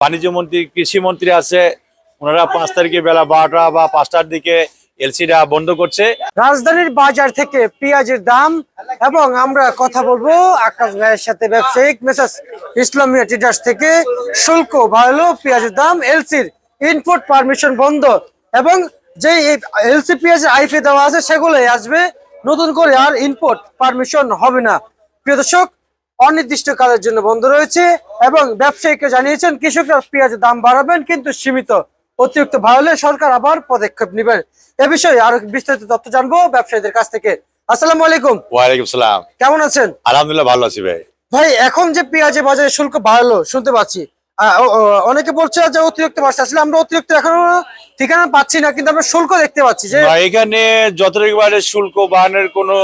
বাণিজ্য মন্ত্রী, কৃষি মন্ত্রী আছে, ওনারা 5 তারিখে বেলা 12টা বা 5টার দিকে এলসিটা বন্ধ করছে। রাজধানীর বাজার থেকে পেঁয়াজের দাম এবং আমরা কথা বলবো আকাশ ভাইয়ের সাথে, ব্যবসায়িক মেসার্স ইসলামিয়া ট্রেডার্স থেকে শুল্ক বাড়লো, পেঁয়াজের দাম, এলসির ইনপুট পারমিশন বন্ধ এবং যে এলসি পেঁয়াজের আইফে দেওয়া আছে সেগুলোই আসবে, নতুন করে আর ইনপুট পারমিশন হবে না। প্রিয় দর্শক, অনির্দিষ্টকালের জন্য বন্ধ রয়েছে এবং ব্যবসায়ীকে জানিয়েছেন কৃষকরা পেঁয়াজের দাম বাড়াবেন কিন্তু সীমিত, অতিরিক্ত বাড়লে সরকার আবার পদক্ষেপ নেবেন। এ বিষয়ে আরো বিস্তারিত তথ্য জানবো ব্যবসায়ীদের কাছ থেকে। আসসালামু আলাইকুম। ওয়ালাইকুম সালাম। কেমন আছেন? আলহামদুলিল্লাহ ভালো আছি ভাই। ভাই, এখন যে পেঁয়াজের বাজারে শুল্ক বাড়লো শুনতে পাচ্ছি, অনেকে বলছে যে অতিরিক্ত বাড়ছে, আসলে আমরা অতিরিক্ত এখনো ঠিকানা পাচ্ছি না, কিন্তু আমরা শুল্ক দেখতে পাচ্ছি যে এখানে যতটুকুবারে শুল্ক বাড়ানোর কোনো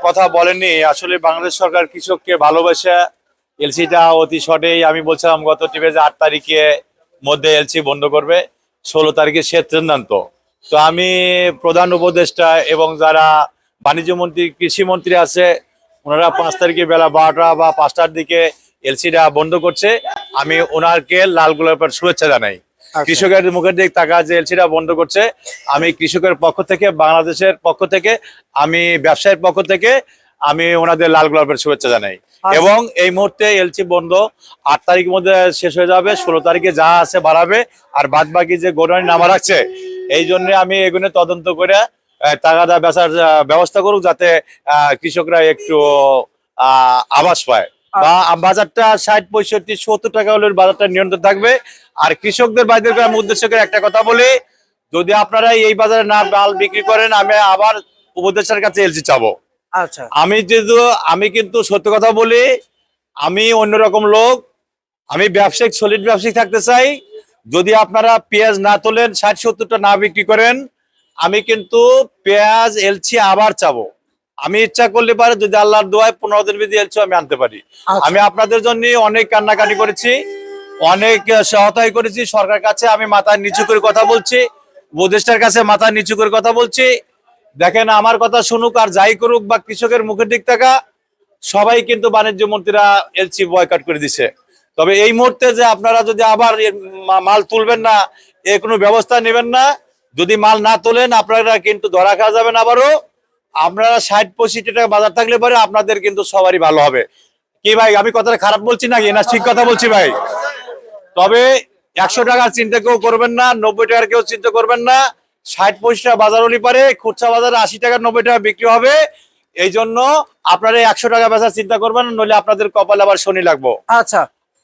কথা বলেনি। আসলে বাংলাদেশ সরকার কৃষককে ভালোবাসা এলসিটা অতি শর্টেই, আমি বলছিলাম গত টিভি 8 তারিখে মধ্যে এলসি বন্ধ করবে, 16 তারিখে শেষ সিদ্ধান্ত। তো আমি প্রধান উপদেষ্টা এবং যারা বাণিজ্য মন্ত্রী, কৃষি মন্ত্রী আছে, ওনারা 5 তারিখে বেলা 12টা বা 5টার দিকে এলসিটা বন্ধ করছে। আমি ওনাকে লাল গোলাপের শুভেচ্ছা জানাই। কৃষকের মুখের দিক তাকা যে এলসিটা বন্ধ করছে, আমি কৃষকের পক্ষ থেকে, বাংলাদেশের পক্ষ থেকে, আমি ব্যবসায়ের পক্ষ থেকে আমি ওনাদের লাল গোলাপের শুভেচ্ছা জানাই। এবং এই মুহূর্তে এলসি বন্ধ 8 তারিখের মধ্যে শেষ হয়ে যাবে, 16 তারিখে যা আছে বাড়াবে, আর বাদ বাকি যে গোডাউন নামা রাখছে, এই জন্য আমি এগুলো তদন্ত করে টাকাটা বেচার ব্যবস্থা করুক, যাতে কৃষকরা একটু আভাস পায় বা বাজারটা 60, 65, 70 টাকা হলে বাজারটা নিয়ন্ত্রণ থাকবে। আর কৃষকদের বাইরে আমি উদ্দেশ্য করে একটা কথা বলি, যদি আপনারা এই বাজারে না মাল বিক্রি করেন, আমি আবার উপদেষ্টার কাছে এলসি চাবো। আচ্ছা, আমি কিন্তু সত্য কথা বলি, আমি অন্যরকম লোক, আমি ব্যবসায়িক সলিড ব্যবসায়িক থাকতে চাই। যদি আপনারা পেঁয়াজ না তোলেন, 60-70টা না বিক্রি করেন, আমি কিন্তু পেঁয়াজ এলসি আবার চাবো। আমি ইচ্ছা করলে পারে, যদি আল্লাহর দোয়ায় 15 দিন বিধি এলসি আমি আনতে পারি। আমি আপনাদের জন্য অনেক কান্নাকাটি করেছি, অনেক সহায়তাই করেছি। সরকার কাছে আমি মাথা নিচু করে কথা বলছি, উপদেষ্টার কাছে মাথা নিচু করে কথা বলছি। দেখেন, আমার কথা শুনুক আর যাই করুক, বা কৃষকের মুখের দিক থেকে সবাই কিন্তু বাণিজ্য মন্ত্রীরা এলসি বয়কট করে দিছে। তবে এই মুহূর্তে যে আপনারা যদি আবার মাল তুলবেন না, এর কোনো ব্যবস্থা নেবেন না, যদি মাল না তোলেন আপনারা কিন্তু ধরা খাওয়া যাবেন আবারও। আপনারা 60-65 টাকা বাজার থাকলে পরে আপনাদের কিন্তু সবারই ভালো হবে। কি ভাই, আমি কথাটা খারাপ বলছি নাকি? না ঠিক কথা বলছি ভাই? তবে 100 টাকার চিন্তা কেউ করবেন না, 90 টাকার কেউ চিন্তা করবেন না। 60-65 টাকা বাজার হলে পারে খুচরা বাজারে 80 টাকা 90 টাকা বিক্রি হবে। এই জন্য আপনারা 100 টাকা বেচার চিন্তা করবেন, নইলে আপনাদের কপালে আবার শনি লাগবো। আচ্ছা,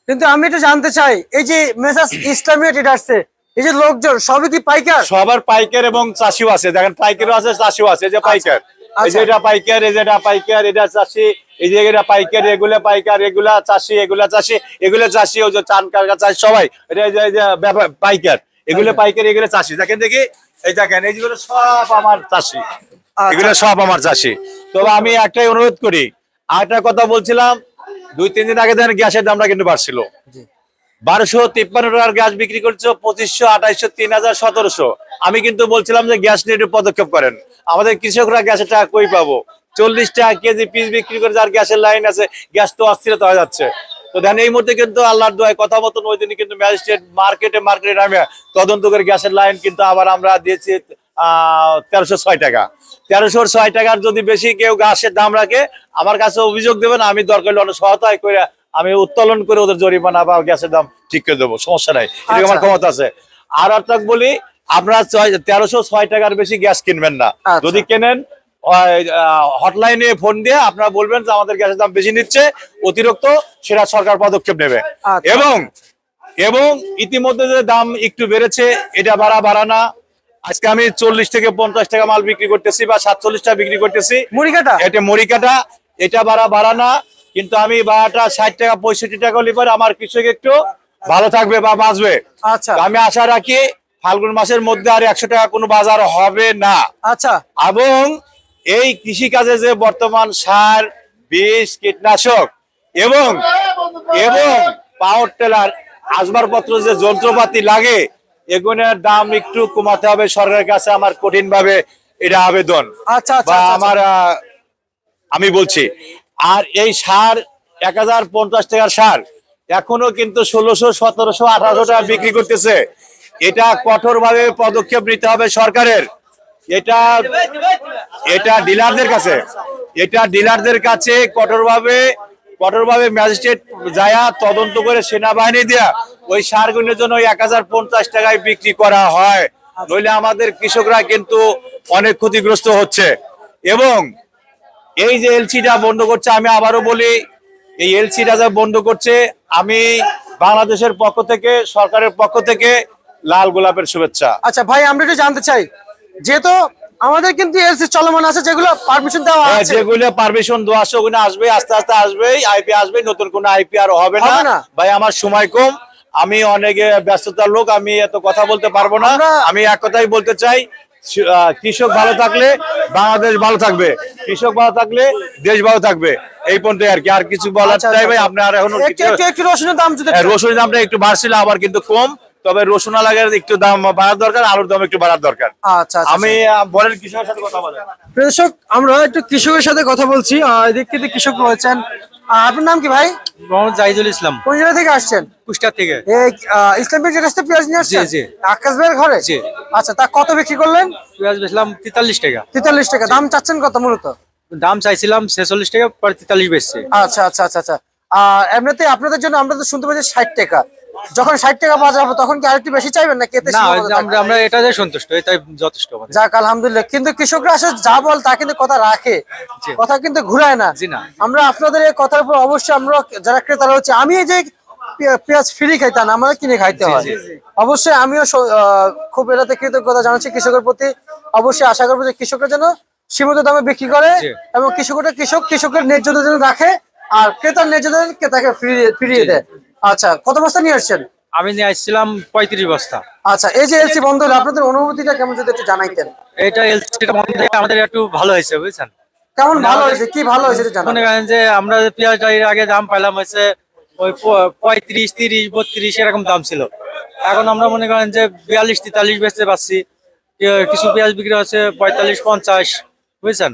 কিন্তু আমি এটা জানতে চাই, এই যে মেসার্স ইসলামিয়া ট্রেডার্সে এই যে লোকজন সবই কি পাইকার? সবার পাইকার এবং চাষিও আছে। দেখেন, পাইকারও আছে, চাষিও আছে। এই যে পাইকার, এই যে এটা পাইকার, এই যে এটা পাইকার, এটা চাষি, এই যে এটা পাইকার, এগুলা পাইকার, এগুলা চাষি, এগুলা চাষি, এগুলা চাষি, ওই যে চান কারকা চাষি সবাই, এটা পাইকার, এগুলো পাইকার, এগুলো চাষি। দেখেন দেখি, এই দেখেন, এইগুলো সব আমার চাষি, এগুলো সব আমার চাষি। তবে আমি একটাই অনুরোধ করি, আরেকটা কথা বলছিলাম, 2-3 দিন আগে দেখেন গ্যাসের দামটা কিন্তু বাড়ছিল। 1253 টাকার গ্যাস বিক্রি করছে 2500, 2800, 3000, 1700। আমি কিন্তু বলছিলাম যে গ্যাস নিয়ে পদক্ষেপ করেন। আমাদের কৃষকরা গ্যাসের টাকা কই পাবো? 40 টাকা কেজি পিস বিক্রি করে, যার গ্যাসের লাইন আছে, গ্যাস তো অস্থিরতা হয়ে যাচ্ছে। তো দেন এই মুহূর্তে কিন্তু আল্লাহর দোয়ায় কথা মতন ওই দিনই কিন্তু ম্যাজিস্ট্রেট মার্কেটে নামে তদন্ত করে গ্যাসের লাইন কিন্তু আবার আমরা দিয়েছি 1306 টাকা। 1306 টাকার যদি বেশি কেউ গ্যাসের দাম রাখে, আমার কাছে অভিযোগ দেবেন, আমি দরকার হলে অনেক সহায়তা করে আমি উত্তোলন করে ওদের জরিমানা বা গ্যাসের দাম ঠিক করে দেবো, সমস্যা নাই, এরকম আমার ক্ষমতা আছে। আর একটা বলি, আপনারা 1306 টাকার বেশি গ্যাস কিনবেন না। যদি কেনেন, হটলাইনে ফোন দিয়ে আপনারা বলবেন যে আমাদের গ্যাসের দাম বেশি নিচ্ছে, অতিরিক্ত, সেটা সরকার পদক্ষেপ নেবে। এবং ইতিমধ্যে যে দাম একটু বেড়েছে, এটা বাড়া না। আজকে আমি 40 থেকে 50 টাকা মাল বিক্রি করতেছি, বা 47 টাকা বিক্রি করতেছি মুড়িকাটা, এটা বাড়া না। কিন্তু আমি বাড়াটা 60 টাকা 65 টাকা হলে পরে আমার কৃষক একটু ভালো থাকবে বা বাঁচবে। আচ্ছা, আমি আশা রাখি ফাল্গুন মাসের মধ্যে আর 100 টাকা কোনো বাজার হবে না। আচ্ছা, এবং এই কৃষি কাজে যে বর্তমান সার, বীজ, কীটনাশক এবং পাওয়ার টেলার, আসবাবপত্র যে যন্ত্রপাতি লাগে, এগুলোর দাম একটু কমাতে হবে সরকারের কাছে, আমার কঠিন ভাবে এটা আবেদন। আচ্ছা, আমি বলছি। আর এই সার 1050 টাকার সার, এখনো কিন্তু 1600, 1700, 1800 টাকা বিক্রি করতেছে। এটা কঠোরভাবে পদক্ষেপ নিতে হবে সরকারের। এটা এটা ডিলারদের কাছে কঠোরভাবে ম্যাজিস্ট্রেট যায়া তদন্ত করে সেনাবাহিনী দেয়া ওই সারগুলোর জন্য 1050 টাকায় বিক্রি করা হয়, নইলে আমাদের কৃষকরা কিন্তু অনেক ক্ষতিগ্রস্ত হচ্ছে। এবং এই যে এলসিটা বন্ধ করছে, আমি আবারও বলি, এই এলসিটা যা বন্ধ করছে, আমি বাংলাদেশের পক্ষ থেকে, সরকারের পক্ষ থেকে লাল গোলাপের শুভেচ্ছা। আচ্ছা ভাই, আমরা একটু জানতে চাই, যেহেতু আমাদের কিন্তু এলসি চলমান আছে, যেগুলো পারমিশন দেওয়া হ্যাঁ, আছে, যেগুলো পারমিশন দেওয়া আছে ওগুলো আসবে, আস্তে আস্তে আসবে, আইপি আসবে, নতুন কোনো আইপি আর হবে হবে না। না। ভাই আমার সময় কম, আমি অনেক ব্যস্ততার লোক, আমি এত কথা বলতে পারবো না। আমি এক কথাই বলতে চাই, কৃষক ভালো থাকলে বাংলাদেশ ভালো থাকবে, কৃষক ভালো থাকলে দেশ ভালো থাকবে, এই পর্যন্ত আর কি, আর কিছু বলার আচ্ছা, চাই ভাই। আচ্ছা। আপনার এখনো একটু রসুনের দাম যদি হ্যাঁ, রসুনের দামটা একটু বাড়ছিল, আবার কিন্তু কম, তবে রসুন লাগার একটু দাম বাড়ার দরকার, আলুর দাম একটু বাড়ার দরকার। আচ্ছা, আচ্ছা, আমি বলেন কৃষকের সাথে কথা বলেন। কৃষক, আমরা একটু কৃষকের সাথে কথা বলছি। এদিক থেকে কৃষক রয়েছেন। আপনার নাম কি ভাই? মোহাম্মদ জাহিদুল ইসলাম, কোন জায়গা থেকে আসছেন? কুষ্টিয়া থেকে। এই ইসলামিক ট্রেডার্স থেকে পেঁয়াজ নিয়ে আসছেন? জি। আকাশ ভাইয়ের ঘরে? জি। আচ্ছা, তা কত বিক্রি করলেন? পেঁয়াজ বেচলাম 43 টাকা। 43 টাকা। দাম চাচ্ছেন কত মূলত? দাম চাইছিলাম 46 টাকা, পরে 43 বেচছে। আচ্ছা, আচ্ছা, আচ্ছা, আচ্ছা। এমনিতে আপনাদের জন্য আমরা তো শুনতে পাচ্ছি 60 টাকা। যখন 60 টাকা পাওয়া যাবে তখন কি আরেকটু বেশি চাইবেন না? কেতে না, আমরা এটাতে সন্তুষ্ট, এটাই যথেষ্ট আমাদের। যাক, আলহামদুলিল্লাহ। কিন্তু কৃষকরা আসলে যা বল তা কিন্তু কথা রাখে, জি। কথা কিন্তু ঘুরায় না। জি না। আমরা আপনাদের এই কথার উপর অবশ্যই, আমরা যারা ক্রেতারা হচ্ছে, আমি এই যে পেঁয়াজ ফ্রি খাইতাম, আমরা কিনে খাইতে হয়। অবশ্যই আমিও খুব এটাতে কৃতজ্ঞতা জানাচ্ছি কৃষকের প্রতি। অবশ্যই আশা করবো যে কৃষকরা যেন সীমিত দামে বিক্রি করে, জি। এবং কৃষকের ন্যায্য দাম যেন রাখে, আর ক্রেতার ন্যায্য দাম ক্রেতাকে ফিরিয়ে দেয়। আচ্ছা, কত বস্তা নিয়ে আসছেন? আমি নিয়ে আসছিলাম 35 বস্তা। আচ্ছা, এই যে এলসি বন্ধ হলো, আপনাদের অনুভূতিটা কেমন যদি একটু জানাইতেন? এটা এলসিটা বন্ধ থেকে আমাদের একটু ভালো হয়েছে, বুঝছেন। কেমন ভালো হয়েছে, কি ভালো হয়েছে এটা মনে জানান। করেন যে আমরা পেঁয়াজটা এর আগে দাম পাইলাম হচ্ছে ওই 35, 30, 32 এরকম দাম ছিল। এখন আমরা মনে করেন যে 42, 43 বেচতে পারছি। কিছু পেঁয়াজ বিক্রি হচ্ছে 45, 50, বুঝছেন।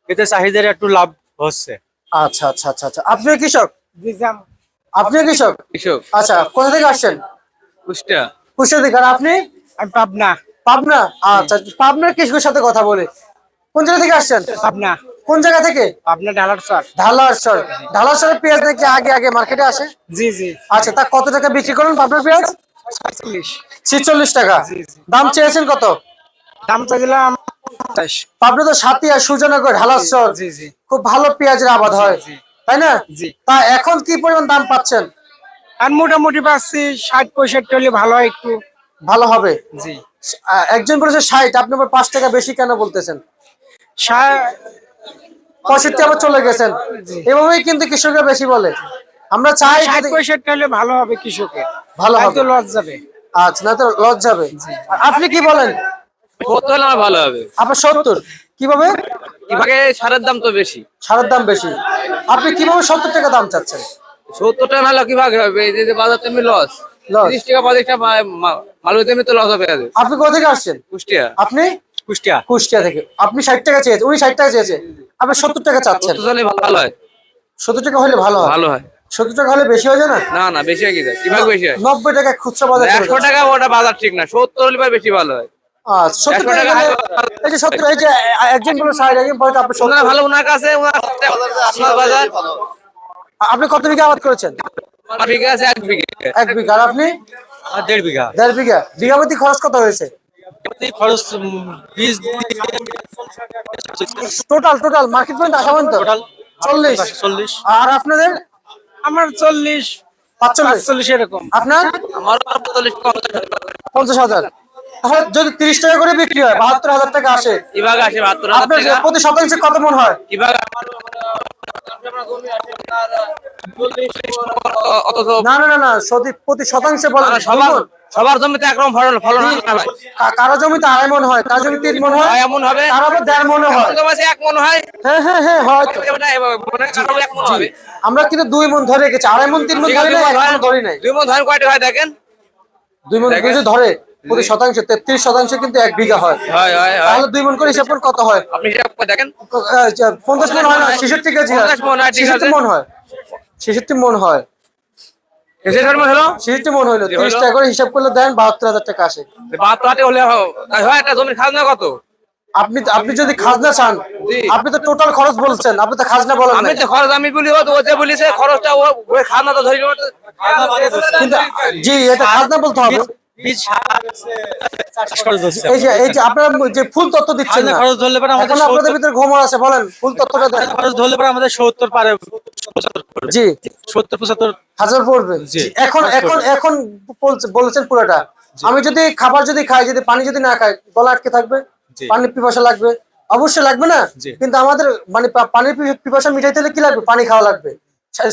এতে চাহিদার একটু লাভ হচ্ছে। আচ্ছা, আচ্ছা, আচ্ছা, আচ্ছা। আপনিও কৃষক? আপনিও কৃষক? কৃষক আচ্ছা, কোথা থেকে আসছেন? কুষ্টিয়া। কুষ্টিয়া থেকে। আর আপনি? আমি পাবনা। পাবনা? আচ্ছা, পাবনার কৃষকের সাথে কথা বলে। কোন জায়গা থেকে আসছেন? পাবনা। কোন জায়গা থেকে? পাবনা ঢালার স্যার। ঢালারসর পেঁয়াজ নাকি আগে মার্কেটে আসে? জি জি। আচ্ছা, তা কত টাকা বিক্রি করেন পাবনার পেঁয়াজ? 46। 46 টাকা। দাম চেয়েছেন কত? দাম চাইছিলাম 27। পাবনা তো সাতিয়া, সুজনগর, ঢালারসর জি জি। খুব ভালো পেঁয়াজের আবাদ হয়, জি। তাই না? জি। তা এখন কি পরিমাণ দাম পাচ্ছেন? আর মোটামুটি পাচ্ছি 60-65 হলে ভালো হয় একটু। ভালো হবে। জি। একজন বলেছে 60, আপনি আবার 5 টাকা বেশি কেন বলতেছেন? 65 আবার চলে গেছেন। এভাবেই কিন্তু কৃষকরা বেশি বলে। আমরা চাই 60-65 হলে ভালো হবে কৃষকের, ভালো হবে। হয়তো লস যাবে। আচ্ছা, না তো লস যাবে। আর আপনি কি বলেন? হলে আমার ভালো হবে। আপনার 70 কিভাবে? এবারে সারের দাম তো বেশি। সারের দাম বেশি, আপনি কিভাবে 70 টাকা দাম চাচ্ছেন? 70 টাকা নাহলে কিভাবে হবে? এই যে বাজার তেমনি লস। লস। 30 টাকা 35 টাকা মালুর তেমনি তো লস হবে। আপনি কোথা থেকে আসছেন? কুষ্টিয়া। আপনি? কুষ্টিয়া। কুষ্টিয়া থেকে। আপনি 60 টাকা চেয়েছেন, উনি 60 টাকা চেয়েছে, আপনি 70 টাকা চাচ্ছেন। 70 হলে ভালো হয়। 70 টাকা হলে ভালো হয়। ভালো হয়। 70 টাকা হলে বেশি হয়ে যায় না? না না, বেশি হয়ে গেছে। কিভাবে বেশি হয়? 90 টাকা খুচরা বাজার চলে 100 যাচ্ছে। টাকা ওটা বাজার ঠিক না। 70 হলে ভাই বেশি ভালো হয়। আচ্ছা, 70 100 টাকা টাকা হলে- এই যে 70, এই যে একজন বলে 60, একজন বলে আপনি 70। ওনার ভালো, ওনার কাছে আপনার বাজার আপনি কত বিঘা আবাদ করেছেন? আমার বিঘা আছে 1 বিঘে। 1 বিঘা। আর আপনি? আর 1.5 বিঘা। 1.5 বিঘা। বিঘা প্রতি খরচ কত হয়েছে? এই খরচ বীজ টোটাল মার্কেট পর্যন্ত আসা পর্যন্ত টোটাল 40। আর আপনাদের? আমার 40, 45। 45 এরকম। আপনার? আমার 45 50,000। তাহলে যদি 30 টাকা করে বিক্রি হয়, 72,000 টাকা আসে। কিভাবে আসে 72,000 আপনার টাকা? প্রতি শতাংশে কত মন হয়? কিভাবে অথচ না না না না, প্রতি শতাংশে বলেন। সবার জমিতে একরকম ফলন হয় না ভাই। কারো জমিতে 2.5 মন হয়, কারো জমিতে 3 মন হয়, হয় এমন হবে, কারো আবার 1.5 মনে হয়। এমন জমি আছে 1 মন হয়। হ্যাঁ হ্যাঁ হ্যাঁ, হয়তো। এটা এভাবে মনে হয় কারো 1 মন হবে। আমরা কিন্তু 2 মন ধরে রেখেছি, 2.5 মন 3 মন ঠিক ধরে আছে, নাই, 2 মন 1 মন ধরি নাই। 2 মন ধান কয়টা হয় দেখেন। 2 মন দেখেন। যদি ধরে প্রতি শতাংশে 33 শতাংশে কিন্তু 1 বিঘা হয়। হয় হয় হয়। তাহলে 2 মন করে হিসাব করে কত হয়? আপনি হিসাব করে দেখেন। 50 মন হয় না? 66 কেজি হয়। 50 মন হয়, ঠিক আছে। 66 মন হয়। 66 মন হয়। সেটার মনে হলো 60 মন হইলো 30 টাকা করে হিসাব করলে দেন 72,000 টাকা আসে। 72 হলে হয় একটা জমির খাজনা কত? আপনি যদি খাজনা চান, আপনি তো টোটাল খরচ বলছেন, আপনি তো খাজনা বলেন আমি না। তো খরচ আমি বলি ও যে বলিছে খরচটা ওই খাজনা তো ধরি কিন্তু জি এটা খাজনা বলতে হবে। বীজ খরচ হচ্ছে। এই যে আপনারা যে ফুল তত্ত্ব দিচ্ছেন না, খরচ ধরলে পরে আমাদের এখন আপনাদের ভিতরে ঘুমর আছে, বলেন ফুল তত্ত্বটা দেন। খরচ ধরলে পরে আমাদের 70 পারে 75 পড়বে। জি 70-75 হাজার পড়বে। জি। এখন বলেছেন পুরোটা। আমি যদি খাবার যদি খাই, যদি পানি যদি না খাই, গলা আটকে থাকবে, জি। পানির পিপাসা লাগবে, অবশ্যই লাগবে না? জি। কিন্তু আমাদের মানে পানির পিপাসা মিটাইতে হলে কি লাগবে? পানি খাওয়া লাগবে,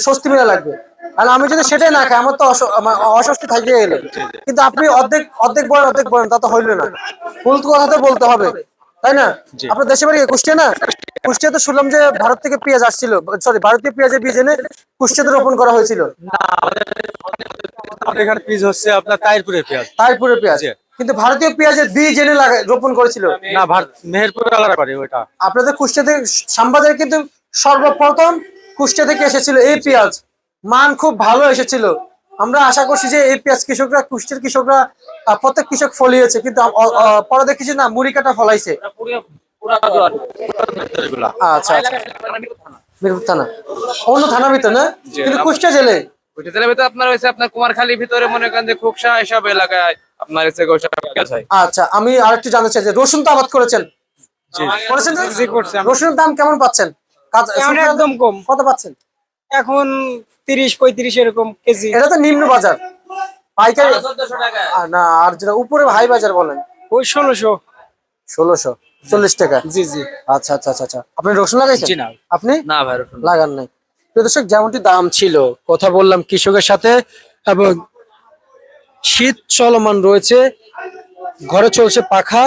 স্বস্তি মেলা লাগবে। আর আমি যদি সেটাই না খাই, আমার তো অস্বস্তি থাকে গেল। কিন্তু আপনি অর্ধেক বলেন তা তো হইল না। ফুল কথা তো বলতে হবে, তাই না? আপনার দেশে বাড়ি কুষ্টিয়া না? কুষ্টিয়াতে শুনলাম যে ভারত থেকে পেঁয়াজ আসছিল, সরি ভারতীয় পেঁয়াজের বীজ এনে কুষ্টিয়াতে রোপণ করা হয়েছিল। আমাদের এখানে বীজ হচ্ছে আপনার তাইরপুরের পেঁয়াজ। তারপরে পেঁয়াজ, জি। কিন্তু ভারতীয় পেঁয়াজের বীজ এনে রোপণ করেছিল। না ভারত মেহেরপুর আলাদা করে ওইটা। আপনাদের কুষ্টিয়া থেকে সাম্বাদের কিন্তু সর্বপ্রথম কুষ্টিয়া থেকে এসেছিল এই পেঁয়াজ, মান খুব ভালো এসেছিল। আমরা আশা করছি যে এই পেঁয়াজ কৃষকরা, কুষ্টিয়ার কৃষকরা প্রত্যেক কৃষক ফলিয়েছে, কিন্তু পরে দেখেছি না মুড়ি কাটা ফলাইছে। আচ্ছা আচ্ছা, মিরপুর থানা অন্য থানার ভিতর না, কিন্তু কুষ্টিয়া জেলে। ওইটা জেলার ভিতরে আপনার হয়েছে আপনার কুমারখালীর ভিতরে মনে করেন যে খোকসা এসব এলাকায় আপনার হচ্ছে গোসা পেঁয়াজ হয়। আচ্ছা, আমি আরেকটু জানতে চাই যে রসুন তো আবাদ করেছেন, করেছেন না? জি, করছি আমরা। রসুনের দাম কেমন পাচ্ছেন? এখন একদম কম। কত পাচ্ছেন? এখন 30-35 এরকম কেজি। এটা তো নিম্ন বাজার, পাইকারি না, আর যেটা উপরে হাই বাজার বলেন ওই 1600। 1640 টাকা। জি জি। আচ্ছা আচ্ছা আচ্ছা আচ্ছা, আপনি রসুন লাগাইছেন? জি না। আপনি না ভাই লাগান নাই। প্রিয় দর্শক, যেমনটি দাম ছিল, কথা বললাম কৃষকের সাথে, এবং শীত চলমান রয়েছে, ঘরে চলছে পাখা,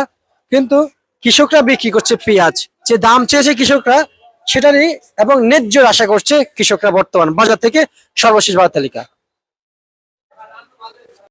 কিন্তু কৃষকরা বিক্রি করছে পেঁয়াজ। যে দাম চেয়েছে কৃষকরা সেটারই এবং ন্যায্য আশা করছে কৃষকরা বর্তমান বাজার থেকে। সর্বশেষ বাজার তালিকা।